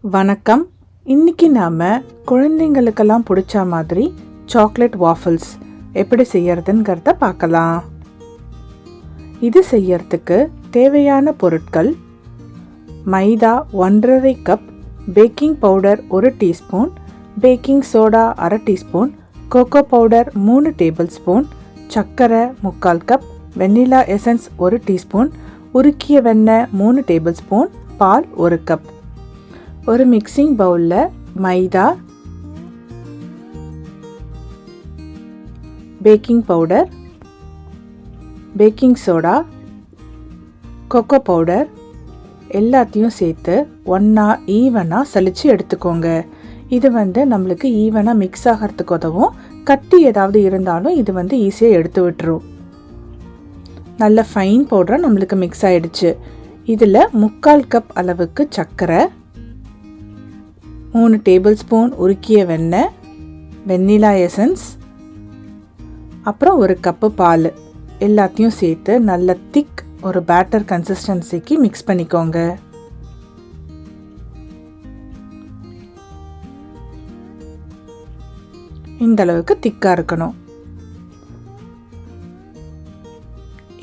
வணக்கம். இன்னைக்கு நாம குழந்தைங்களுக்கெல்லாம் பிடிச்ச மாதிரி சாக்லேட் வாஃபிள்ஸ் எப்படி செய்யறதுங்கிறத பார்க்கலாம். இது செய்யறதுக்கு தேவையான பொருட்கள்: மைதா 1.5 cup, baking powder 1 teaspoon, baking soda 1/2 teaspoon, cocoa powder 3 tablespoon, சர்க்கரை 3/4 கப், வெண்ணிலா எசன்ஸ் 1 டீஸ்பூன், உருக்கிய வெண்ணெய் 3 டேபிள் ஸ்பூன், பால் 1 கப். ஒரு மிக்சிங் பவுலில் மைதா, baking powder, baking soda, cocoa powder எல்லாத்தையும் சேர்த்து ஒன்றா ஈவனாக சலிச்சு எடுத்துக்கோங்க. இது நம்மளுக்கு ஈவனாக மிக்ஸ் ஆகிறதுக்கு உதவும். கட்டி ஏதாவது இருந்தாலும் இது ஈஸியாக எடுத்து விட்டுரும். நல்ல ஃபைன் பவுடராக நம்மளுக்கு மிக்ஸ் ஆகிடுச்சு. இதில் 3/4 கப் அளவுக்கு சர்க்கரை, 3 டேபிள் ஸ்பூன் உருக்கிய வெண்ணெய், வெண்ணிலா எசன்ஸ், அப்புறம் 1 கப்பு பால் எல்லாத்தையும் சேர்த்து நல்ல திக் ஒரு பேட்டர் கன்சிஸ்டன்சிக்கு மிக்ஸ் பண்ணிக்கோங்க. இந்த அளவுக்கு திக்காக இருக்கணும்.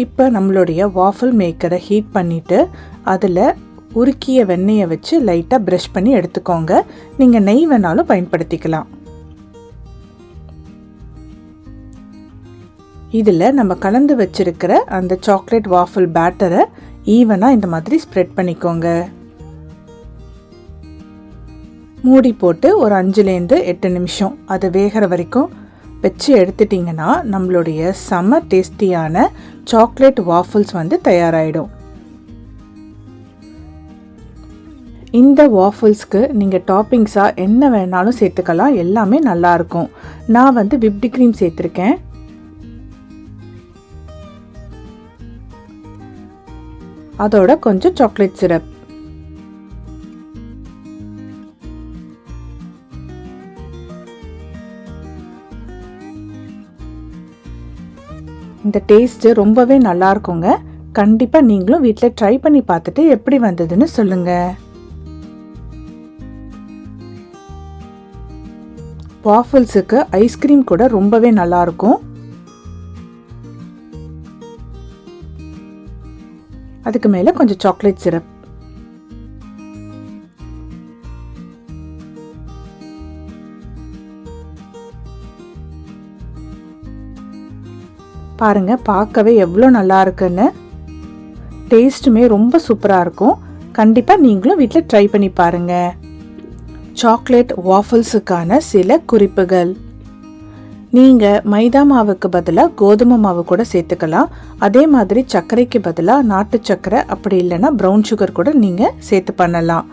இப்போ நம்மளுடைய வாஃபிள் மேக்கரை ஹீட் பண்ணிவிட்டு அதில் உருக்கிய வெண்ணெயை வச்சு லைட்டாக ப்ரஷ் பண்ணி எடுத்துக்கோங்க. நீங்கள் நெய் வேணாலும் பயன்படுத்திக்கலாம். இதில் நம்ம கலந்து வச்சிருக்கிற அந்த சாக்லேட் வாஃபிள் பேட்டரை ஈவனாக இந்த மாதிரி ஸ்ப்ரெட் பண்ணிக்கோங்க. மூடி போட்டு ஒரு 5லேருந்து 8 நிமிஷம் அது வேகிற வரைக்கும் வச்சு எடுத்துட்டிங்கன்னா நம்மளுடைய செம்ம டேஸ்டியான சாக்லேட் வாஃபிள்ஸ் தயாராகிடும். இந்த வாஃபிள்ஸ்க்கு நீங்கள் டாப்பிங்ஸாக என்ன வேணாலும் சேர்த்துக்கலாம். எல்லாமே நல்லாயிருக்கும். நான் விப்டு க்ரீம் சேர்த்துருக்கேன். அதோட கொஞ்சம் சாக்லேட் சிரப். இந்த டேஸ்ட்டு ரொம்பவே நல்லா இருக்குங்க. கண்டிப்பாக நீங்களும் வீட்டில் ட்ரை பண்ணி பார்த்துட்டு எப்படி வந்ததுன்னு சொல்லுங்கள். வாஃபிள்ஸுக்கு ஐஸ்கிரீம் கூட ரொம்பவே நல்லா இருக்கும். அதுக்கு மேலே கொஞ்சம் சாக்லேட் சிரப். பாருங்க, பார்க்கவே எவ்வளோ நல்லா இருக்குன்னு. டேஸ்ட்டுமே ரொம்ப சூப்பராக இருக்கும். கண்டிப்பாக நீங்களும் வீட்டில் ட்ரை பண்ணி பாருங்க. சாக்லேட் வாஃபிள்ஸுக்கான சில குறிப்புகள்: நீங்கள் மைதா மாவுக்கு பதிலாக கோதுமை மாவு கூட சேர்த்துக்கலாம். அதே மாதிரி சர்க்கரைக்கு பதிலாக நாட்டு சர்க்கரை, அப்படி இல்லைன்னா ப்ரௌன் சுகர் கூட நீங்கள் சேர்த்து பண்ணலாம்.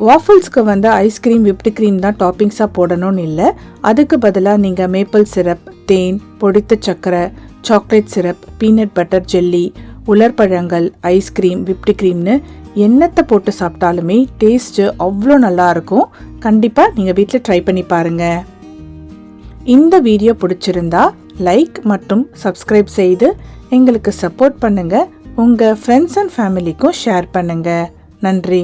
வாஃபிள்ஸ்க்கு ஐஸ்கிரீம் விப்டு க்ரீம் தான் டாப்பிங்ஸாக போடணும்னு இல்லை. அதுக்கு பதிலாக நீங்கள் மேப்பிள் சிரப், தேன், பொடித்த சர்க்கரை, chocolate syrup, peanut butter jelly, உலர்பழங்கள், ஐஸ்கிரீம், விப்டு க்ரீம்னு என்னத்தை போட்டு சாப்பிட்டாலுமே டேஸ்ட்டு அவ்வளோ நல்லா இருக்கும். கண்டிப்பாக நீங்கள் வீட்டில் ட்ரை பண்ணி பாருங்கள். இந்த வீடியோ பிடிச்சிருந்தா லைக் மற்றும் சப்ஸ்கிரைப் செய்து எங்களுக்கு சப்போர்ட் பண்ணுங்கள். உங்கள் ஃப்ரெண்ட்ஸ் அண்ட் ஃபேமிலிக்கும் ஷேர் பண்ணுங்கள். நன்றி.